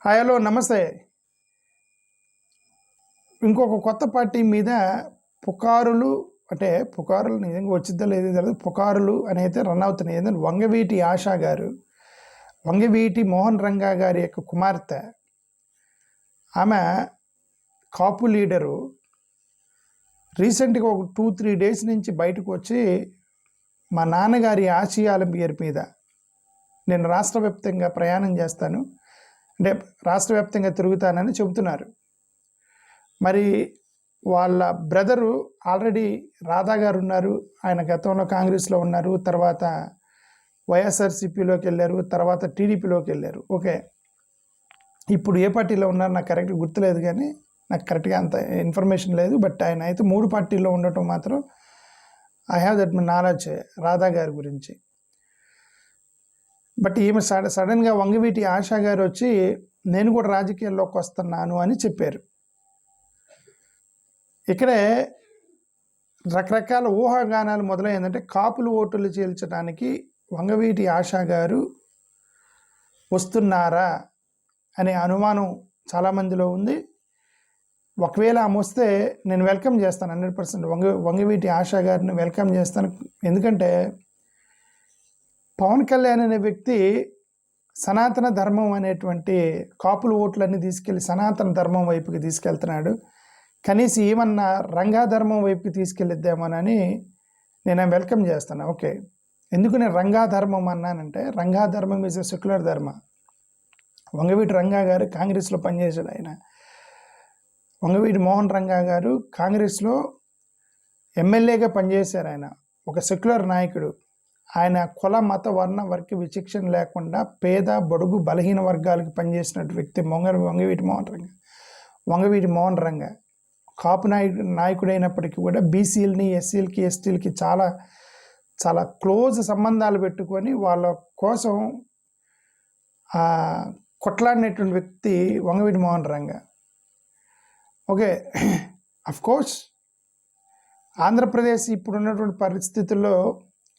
Hi hello నమస్తే. ఇంకొక కొత్త పార్టీ మీద పుకారులు అంటే పుకారులు నిజంగా వచ్చిద్దా లేదో తెలియదు. పుకారులు అని అయితే రన్ అవుతున్నాయి. ఏంటంటే వంగవీటి ఆశా గారు, వంగవీటి మోహన్ రంగా గారి యొక్క కుమార్తె, ఆమె కాపు లీడరు రీసెంట్గా ఒక 2-3 డేస్ నుంచి బయటకు వచ్చి మా నాన్నగారి ఆశయాల పేరు మీద నేను రాష్ట్ర వ్యాప్తంగా ప్రయాణం చేస్తాను, అంటే రాష్ట్ర వ్యాప్తంగా తిరుగుతానని చెబుతున్నారు. మరి వాళ్ళ బ్రదరు ఆల్రెడీ రాధా గారు ఉన్నారు, ఆయన గతంలో కాంగ్రెస్లో ఉన్నారు, తర్వాత వైఎస్ఆర్సీపీలోకి వెళ్ళారు, తర్వాత టీడీపీలోకి వెళ్ళారు. ఓకే, ఇప్పుడు ఏ పార్టీలో ఉన్నారు నాకు కరెక్ట్గా గుర్తులేదు, కానీ నాకు కరెక్ట్గా అంత ఇన్ఫర్మేషన్ లేదు. బట్ ఆయన అయితే 3 పార్టీల్లో ఉండటం మాత్రం I have that knowledge Radha గారి గురించి. బట్ ఈమె సడన్గా వంగవీటి ఆశా గారు వచ్చి నేను కూడా రాజకీయాల్లోకి వస్తున్నాను అని చెప్పారు. ఇక్కడే రకరకాల ఊహాగానాలు మొదలైందంటే కాపులు ఓటులు చీల్చడానికి వంగవీటి ఆశా గారు వస్తున్నారా అనే అనుమానం చాలామందిలో ఉంది. ఒకవేళ ఆమె వస్తే నేను వెల్కమ్ చేస్తాను, 100% వంగవీటి ఆశా గారిని వెల్కమ్ చేస్తాను. ఎందుకంటే పవన్ కళ్యాణ్ అనే వ్యక్తి సనాతన ధర్మం అనేటువంటి కాపులు ఓట్లన్నీ తీసుకెళ్ళి సనాతన ధర్మం వైపుకి తీసుకెళ్తున్నాడు. కనీసం ఏమన్నా రంగా ధర్మం వైపుకి తీసుకెళ్ళిద్దామోనని నేను వెల్కమ్ చేస్తాను. ఓకే, ఎందుకు నేను రంగా ధర్మం అన్నానంటే రంగా ధర్మం ఈజ్ ఎ సెక్యులర్ ధర్మ. వంగవీటి రంగా గారు కాంగ్రెస్లో పనిచేశాడు. ఆయన వంగవీటి మోహన్ రంగా గారు కాంగ్రెస్లో ఎమ్మెల్యేగా పనిచేశారు. ఆయన ఒక సెక్యులర్ నాయకుడు. ఆయన కుల మత వర్ణ వర్గ విచక్షణ లేకుండా పేద బడుగు బలహీన వర్గాలకు పనిచేసినటువంటి వ్యక్తి వంగవీటి మోహన్ రంగా. కాపు నాయకుడైనప్పటికీ కూడా బీసీలని, ఎస్సీలకి, ఎస్టీలకి చాలా చాలా క్లోజ్ సంబంధాలు పెట్టుకొని వాళ్ళ కోసం కొట్లాడినటువంటి వ్యక్తి వంగవీటి మోహన్ రంగా. ఓకే, అఫ్కోర్స్ ఆంధ్రప్రదేశ్ ఇప్పుడు ఉన్నటువంటి పరిస్థితుల్లో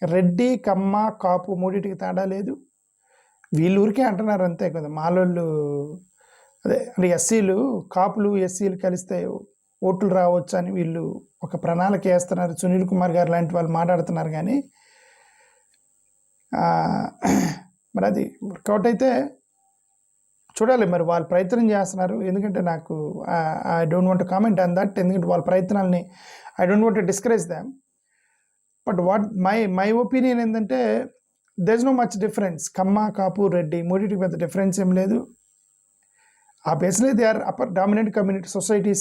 రెడ్డి, కమ్మ, కాపు మూడింటికి తేడా లేదు. వీళ్ళూరికే అంటున్నారు అంతే కదా, మాలోళ్ళు అదే అంటే ఎస్సీలు, కాపులు ఎస్సీలు కలిస్తే ఓట్లు రావచ్చు అని వీళ్ళు ఒక ప్రణాళిక వేస్తున్నారు. సునీల్ కుమార్ గారు లాంటి వాళ్ళు మాట్లాడుతున్నారు. కానీ మరి అది వర్కౌట్ అయితే చూడాలి. మరి వాళ్ళు ప్రయత్నం చేస్తున్నారు. ఎందుకంటే నాకు I don't want to comment on that. ఎందుకంటే వాళ్ళ ప్రయత్నాలని I don't want to discourage them. But what my opinion ఏంటంటే there is no much difference. Kamma, Kapu, Reddy మూడింటికి పెద్ద డిఫరెన్స్ ఏం లేదు. Obviously they are upper dominant community societies,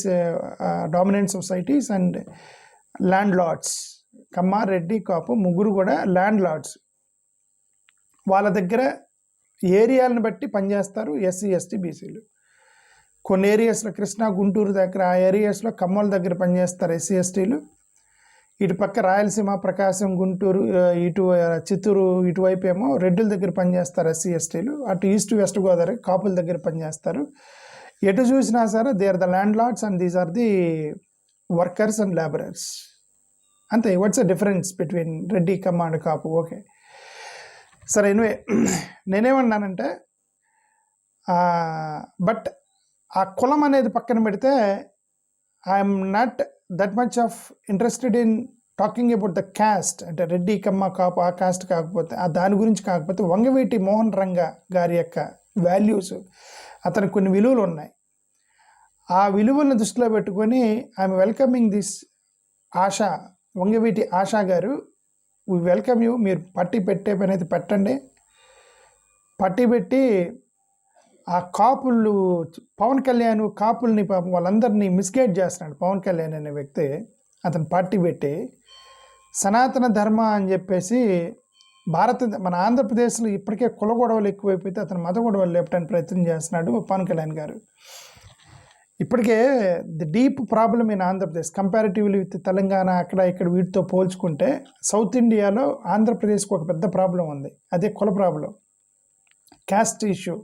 dominant societies and landlords. కమ్మ, రెడ్డి, కాపు ముగ్గురు కూడా ల్యాండ్ లార్డ్స్. వాళ్ళ దగ్గర ఏరియాలను బట్టి పనిచేస్తారు ఎస్సీ, ఎస్టీ, బీసీలు. కొన్ని ఏరియాస్లో కృష్ణా, గుంటూరు దగ్గర ఆ ఏరియాస్లో కమ్మల దగ్గర పనిచేస్తారు ఎస్సీ, ఎస్టీలు. ఇటు పక్క రాయలసీమ, ప్రకాశం, గుంటూరు, ఇటు చిత్తూరు ఇటువైపు ఏమో రెడ్డిల దగ్గర పనిచేస్తారు ఎస్సీ, ఎస్టీలు. అటు ఈస్ట్ వెస్ట్ గోదావరి కాపుల దగ్గర పనిచేస్తారు. ఎటు చూసినా సరే they are the landlords and these are the workers and labourers. అంతే. What's the difference between Reddy, Kamma and Kapu? Okay సరే, ఎనివే నేనేమన్నానంటే బట్ ఆ కులం అనేది పక్కన పెడితే I'm not that much of interested in talking about the caste. అంటే రెడ్డి, కమ్మ, కాపు ఆ కాస్ట్ కాకపోతే దాని గురించి కాకపోతే వంగవీటి మోహన్ రంగా గారి యొక్క వాల్యూస్, అతనికి కొన్ని విలువలు ఉన్నాయి. ఆ విలువలను దృష్టిలో పెట్టుకొని I'm welcoming this Asha, Vangaveeti Asha garu. We welcome you. మీరు పట్టి పెట్టే పని అయితే పెట్టండి. పట్టి పెట్టి ఆ కాపులు, పవన్ కళ్యాణ్ కాపుల్ని పాపం వాళ్ళందరినీ మిస్గైడ్ చేస్తున్నాడు పవన్ కళ్యాణ్ అనే వ్యక్తి. అతను పార్టీ పెట్టి సనాతన ధర్మ అని చెప్పేసి మన ఆంధ్రప్రదేశ్లో ఇప్పటికే కుల గొడవలు ఎక్కువైపోతే అతను మత గొడవలు లేపడానికి ప్రయత్నం చేస్తున్నాడు పవన్ కళ్యాణ్ గారు. ఇప్పటికే the deep problem in Andhra Pradesh comparatively with Telangana, అక్కడ ఇక్కడ వీటితో పోల్చుకుంటే సౌత్ ఇండియాలో ఆంధ్రప్రదేశ్కి ఒక పెద్ద ప్రాబ్లం ఉంది. అదే కుల ప్రాబ్లం, క్యాస్ట్ ఇష్యూ.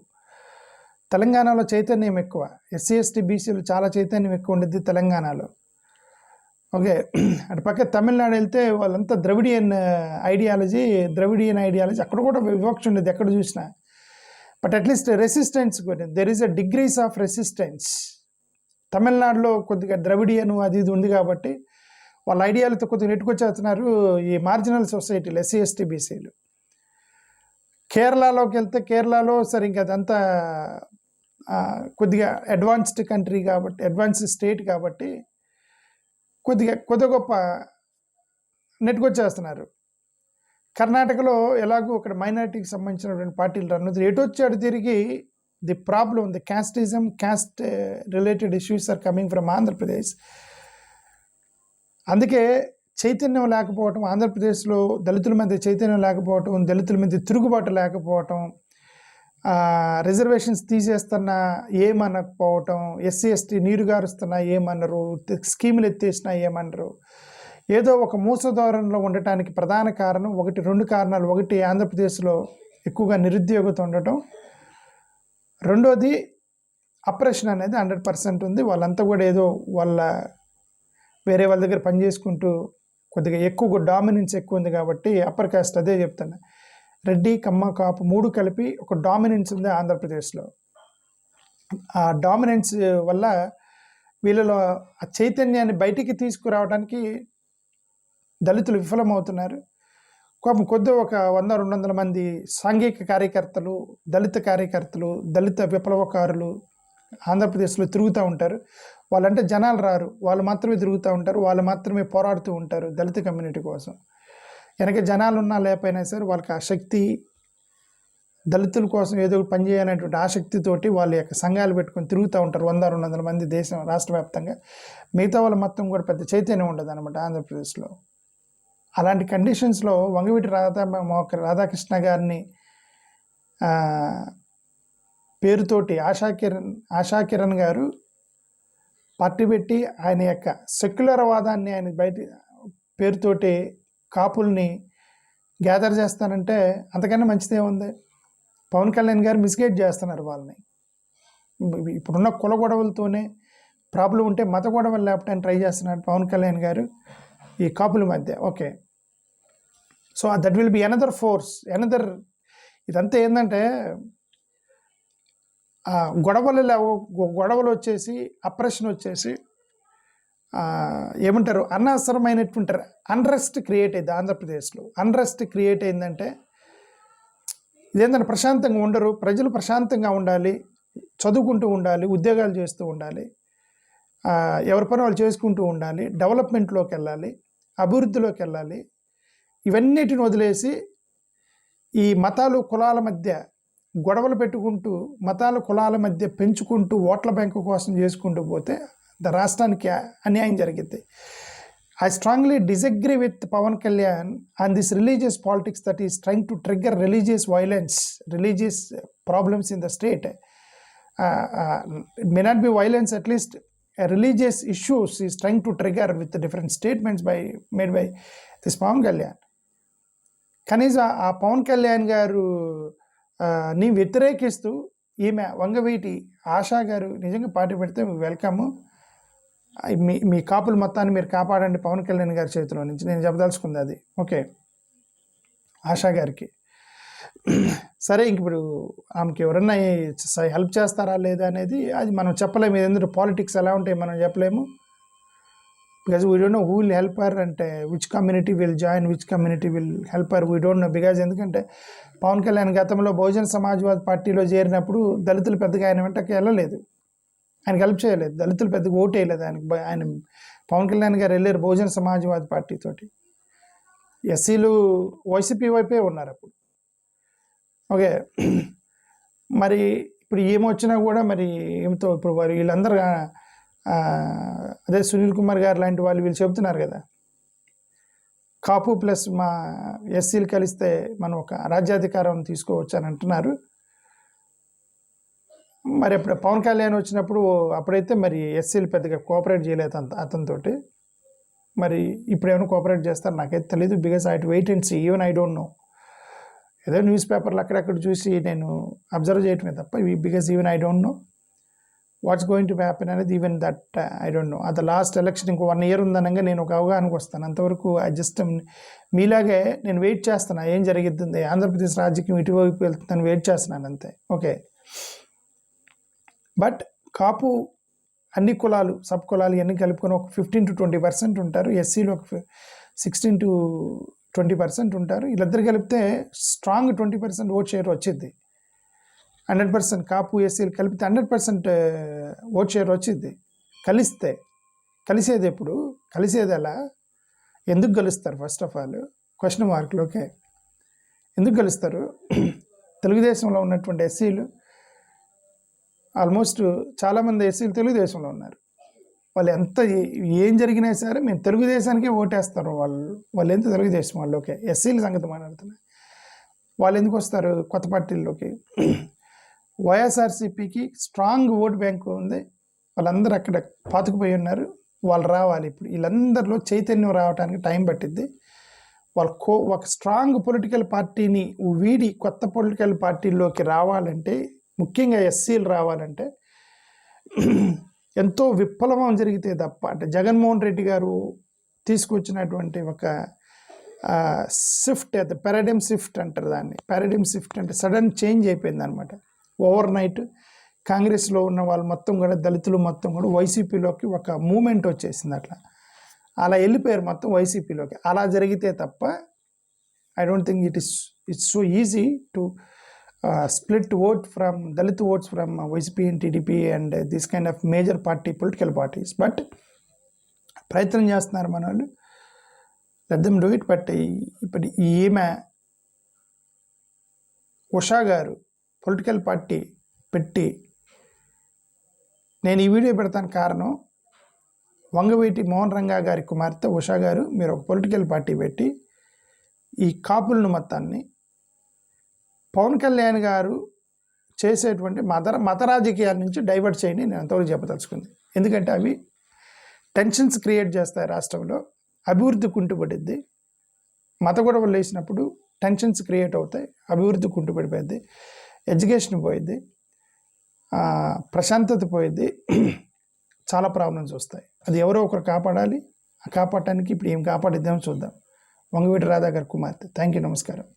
తెలంగాణలో చైతన్యం ఎక్కువ, ఎస్సీ, ఎస్టీ, బీసీలు చాలా చైతన్యం ఎక్కువ ఉండేది తెలంగాణలో. ఓకే, అటు పక్క తమిళనాడు వెళ్తే వాళ్ళంతా ద్రవిడియన్ ఐడియాలజీ అక్కడ కూడా వివక్ష ఉండేది ఎక్కడ చూసినా. But at least resistance there is a degrees of resistance. తమిళనాడులో కొద్దిగా ద్రవిడియను అది ఇది ఉంది కాబట్టి వాళ్ళ ఐడియాలతో కొద్దిగా నెట్టుకొచ్చేస్తున్నారు ఈ మార్జినల్ సొసైటీలు, ఎస్సీ ఎస్టీ బీసీలు. కేరళలోకి వెళ్తే కేరళలో సరే ఇంకా అదంతా కొద్దిగా అడ్వాన్స్డ్ కంట్రీ కాబట్టి, అడ్వాన్స్డ్ స్టేట్ కాబట్టి కొద్ది గొప్ప నెట్టుకొచ్చేస్తున్నారు. కర్ణాటకలో ఎలాగో అక్కడ మైనారిటీకి సంబంధించినటువంటి పార్టీలు రన్ ఎటు వచ్చాడు తిరిగి the problem, the casteism, caste related issues are coming from Andhra Pradesh. అందుకే చైతన్యం లేకపోవటం, ఆంధ్రప్రదేశ్లో దళితుల మధ్య చైతన్యం లేకపోవటం, దళితుల మధ్య తిరుగుబాటు లేకపోవటం, రిజర్వేషన్స్ తీసేస్తున్నా ఏమనకపోవటం, ఎస్సీ ఎస్టీ నీరు గారుస్తున్నా ఏమన్నారు, స్కీములు ఎత్తేసినా ఏమన్నారు, ఏదో ఒక మూసధోరణిలో ఉండటానికి ప్రధాన కారణం రెండు కారణాలు. ఒకటి, ఆంధ్రప్రదేశ్లో ఎక్కువగా నిరుద్యోగత ఉండటం. రెండోది, అప్రెషన్ అనేది 100% ఉంది. వాళ్ళంతా కూడా ఏదో వేరే వాళ్ళ దగ్గర పనిచేసుకుంటూ కొద్దిగా ఎక్కువ డామినెన్స్ ఎక్కువ ఉంది కాబట్టి అప్పర్ కాస్ట్. అదే చెప్తాను, రెడ్డి కమ్మ కాపు 3 కలిపి ఒక డామినెన్స్ ఉంది ఆంధ్రప్రదేశ్లో. ఆ డామినెన్స్ వల్ల వీళ్ళలో ఆ చైతన్యాన్ని బయటికి తీసుకురావడానికి దళితులు విఫలమవుతున్నారు. కొద్ది ఒక 100-200 మంది సాంఘిక కార్యకర్తలు, దళిత కార్యకర్తలు, దళిత విప్లవకారులు ఆంధ్రప్రదేశ్లో తిరుగుతూ ఉంటారు. వాళ్ళంటే జనాలు రారు, వాళ్ళు మాత్రమే తిరుగుతూ ఉంటారు, వాళ్ళు మాత్రమే పోరాడుతూ ఉంటారు దళిత కమ్యూనిటీ కోసం. వెనక జనాలు ఉన్నా లేకపోయినా సరే వాళ్ళకి ఆ శక్తి, దళితుల కోసం ఏదో పనిచేయాలనేటువంటి ఆసక్తితోటి వాళ్ళ యొక్క సంఘాలు పెట్టుకొని తిరుగుతూ ఉంటారు 100-200 మంది దేశం రాష్ట్ర వ్యాప్తంగా. మిగతా వాళ్ళ మొత్తం కూడా పెద్ద చైతన్యం ఉండదు అనమాట ఆంధ్రప్రదేశ్లో. అలాంటి కండిషన్స్లో వంగవీటి రాధాకృష్ణ గారిని పేరుతోటి ఆశాకిరణ్ గారు పార్టీ పెట్టి ఆయన యొక్క సెక్యులర్ వాదాన్ని ఆయన పేరుతోటి కాపుల్ని గ్యాదర్ చేస్తానంటే అంతకన్నా మంచిదే ఉంది. పవన్ కళ్యాణ్ గారు మిస్గైడ్ చేస్తున్నారు వాళ్ళని. ఇప్పుడున్న కుల గొడవలతోనే ప్రాబ్లం ఉంటే మత గొడవలు లేపడానికి ట్రై చేస్తున్నారు పవన్ కళ్యాణ్ గారు ఈ కాపుల మధ్య. Okay, so that will be another force. ఇదంతా ఏంటంటే గొడవలు వచ్చేసి, అప్రెషన్ వచ్చేసి ఏమంటారు, అనవసరమైనటువంటి అన్రెస్ట్ క్రియేట్ అయింది ఆంధ్రప్రదేశ్లో. అన్రెస్ట్ క్రియేట్ అయిందంటే ఇదేంటంటే ప్రశాంతంగా ఉండరు ప్రజలు. ప్రశాంతంగా ఉండాలి, చదువుకుంటూ ఉండాలి, ఉద్యోగాలు చేస్తూ ఉండాలి, ఎవరి పని వాళ్ళు చేసుకుంటూ ఉండాలి, డెవలప్మెంట్లోకి వెళ్ళాలి, అభివృద్ధిలోకి వెళ్ళాలి. ఇవన్నిటిని వదిలేసి ఈ మతాలు కులాల మధ్య గొడవలు పెట్టుకుంటూ, మతాలు కులాల మధ్య పెంచుకుంటూ ఓట్ల బ్యాంకు కోసం చేసుకుంటూ పోతే రాష్ట్రానికి అన్యాయం జరిగింది. I strongly disagree with Pawan Kalyan on this religious politics that is trying to trigger religious violence, religious problems in the state. It may not be violence, at least religious issues is trying to trigger with the different statements made by this Pawan Kalyan. కనీసం ఆ పవన్ కళ్యాణ్ గారు ని వ్యతిరేకిస్తూ ఈమె వంగవీటి ఆశా గారు నిజంగా party పెడితే welcome. మీ కాపుల మొత్తాన్ని మీరు కాపాడండి పవన్ కళ్యాణ్ గారి చేతిలో నుంచి, నేను చెప్పదలుచుకుంది అది. ఓకే, ఆశా గారికి సరే, ఇంక ఇప్పుడు ఆమెకి ఎవరన్నా హెల్ప్ చేస్తారా లేదా అనేది అది మనం చెప్పలేము. ఎందుకంటే పాలిటిక్స్ ఎలా ఉంటాయి మనం చెప్పలేము. Because we don't know who will help her అంటే which community will join, which community will help her, we don't know. Because ఎందుకంటే పవన్ కళ్యాణ్ గతంలో బహుజన సమాజ్వాదీ పార్టీలో చేరినప్పుడు దళితులు పెద్దగా ఆయన వెంటకి వెళ్ళలేదు, ఆయనకి హెల్ప్ చేయలేదు, దళితులు పెద్దగా ఓటు వేయలేదు ఆయనకి. ఆయన పవన్ కళ్యాణ్ గారు వెళ్ళారు బహుజన సమాజ్వాదీ పార్టీతోటి. ఎస్సీలు వైసీపీ వైపే ఉన్నారు అప్పుడు. ఓకే, మరి ఇప్పుడు ఏమొచ్చినా కూడా మరి ఏమితో ఇప్పుడు వారు వీళ్ళందరూ అదే సునీల్ కుమార్ గారు లాంటి వాళ్ళు వీళ్ళు చెబుతున్నారు కదా, కాపు ప్లస్ మా ఎస్సీలు కలిస్తే మనం ఒక రాజ్యాధికారం తీసుకోవచ్చు అని అంటున్నారు. మరి అప్పుడు పవన్ కళ్యాణ్ వచ్చినప్పుడు అప్పుడైతే మరి ఎస్సీలు పెద్దగా కోఆపరేట్ చేయలేదు అతనితోటి. మరి ఇప్పుడు ఏమైనా కోఆపరేట్ చేస్తారు నాకైతే తెలియదు. Because I to wait and see, even I don't know. ఏదో న్యూస్ పేపర్లు అక్కడక్కడ చూసి నేను అబ్జర్వ్ చేయటమే తప్ప, because even I don't know. What's going to happen అనేది even that I don't know. అది లాస్ట్ ఎలక్షన్ ఇంకో 1 year ఉందనగా నేను ఒక అవగాహనకు వస్తాను. అంతవరకు ఐ జస్ట్ మీలాగే నేను వెయిట్ చేస్తున్నా, ఏం జరిగిద్ది, ఆంధ్రప్రదేశ్ రాజకీయం ఇటువైపు వెళ్తుందని వెయిట్ చేస్తున్నాను అంతే. ఓకే, బట్ కాపు అన్ని కులాలు, సబ్ కులాలు ఇవన్నీ కలుపుకొని ఒక 15 to 20% ఉంటారు. ఎస్సీలు ఒక 16 to 20% ఉంటారు. వీళ్ళిద్దరు కలిపితే స్ట్రాంగ్ 20% ఓట్ షేర్ వచ్చింది. 100% కాపు ఎస్సీలు కలిపితే 100% ఓట్ షేర్ వచ్చింది. కలిసేది ఎప్పుడు, కలిసేది ఎలా, ఎందుకు కలుస్తారు? ఫస్ట్ ఆఫ్ ఆల్ క్వశ్చన్ మార్కులు. ఓకే, ఎందుకు కలుస్తారు? తెలుగుదేశంలో ఉన్నటువంటి ఎస్సీలు ఆల్మోస్ట్ చాలామంది ఎస్సీలు తెలుగుదేశంలో ఉన్నారు. వాళ్ళు ఎంత ఏం జరిగినా సరే మేము తెలుగుదేశానికే ఓటేస్తారు. వాళ్ళు ఎంత తెలుగుదేశం వాళ్ళు. ఓకే, ఎస్సీల సంగతి మాట్లాడుతున్నారు. వాళ్ళు ఎందుకు వస్తారు కొత్త పార్టీల్లోకి? వైఎస్ఆర్సీపీకి స్ట్రాంగ్ ఓట్ బ్యాంకు ఉంది. వాళ్ళందరూ అక్కడ పాతుకుపోయి ఉన్నారు. వాళ్ళు రావాలి. ఇప్పుడు వీళ్ళందరిలో చైతన్యం రావడానికి టైం పట్టిద్ది. వాళ్ళు ఒక స్ట్రాంగ్ పొలిటికల్ పార్టీని వీడి కొత్త పొలిటికల్ పార్టీల్లోకి రావాలంటే, ముఖ్యంగా ఎస్సీలు రావాలంటే ఎంతో విప్లవం జరిగితే తప్ప, అంటే జగన్మోహన్ రెడ్డి గారు తీసుకొచ్చినటువంటి ఒక షిఫ్ట్, అది పారాడిమ్ షిఫ్ట్ అంటారు దాన్ని. పారాడిమ్ షిఫ్ట్ అంటే సడన్ చేంజ్ అయిపోయింది అనమాట. ఓవర్ నైట్ కాంగ్రెస్లో ఉన్న వాళ్ళు మొత్తం కూడా, దళితులు మొత్తం కూడా వైసీపీలోకి ఒక మూమెంట్ వచ్చేసింది. అలా వెళ్ళిపోయారు మొత్తం వైసీపీలోకి. అలా జరిగితే తప్ప I don't think it's so easy to split vote from Dalit votes from YCP and TDP and this kind of major party political parties. But ప్రయత్నం చేస్తున్నారు మన వాళ్ళు. Let them do it. But ఇప్పుడు ఈమె ఉషా గారు పొలిటికల్ పార్టీ పెట్టి, నేను ఈ వీడియో పెడతాను కారణం, వంగవీటి మోహన్ రంగా గారి కుమార్తె ఉషా గారు, మీరు ఒక పొలిటికల్ పార్టీ పెట్టి ఈ కాపులను మొత్తాన్ని పవన్ కళ్యాణ్ గారు చేసేటువంటి మత రాజకీయాల నుంచి డైవర్ట్ చేయండి. నేను అంతవరకు చెప్పదలుచుకుంది. ఎందుకంటే అవి టెన్షన్స్ క్రియేట్ చేస్తాయి రాష్ట్రంలో, అభివృద్ధి కుంటుపడిద్ది. మత గొడవలు లేచినప్పుడు టెన్షన్స్ క్రియేట్ అవుతాయి, అభివృద్ధి కుంటుపడిపోయింది, ఎడ్యుకేషన్ పోయిద్ది, ప్రశాంతత పోయిద్ది, చాలా ప్రాబ్లమ్స్ వస్తాయి. అది ఎవరో ఒకరు కాపాడాలి. ఆ కాపాడటానికి ఇప్పుడు ఏం కాపాడిద్దామో చూద్దాం. వంగవీటి రాధా గారి కుమార్తె. థ్యాంక్ యూ, నమస్కారం.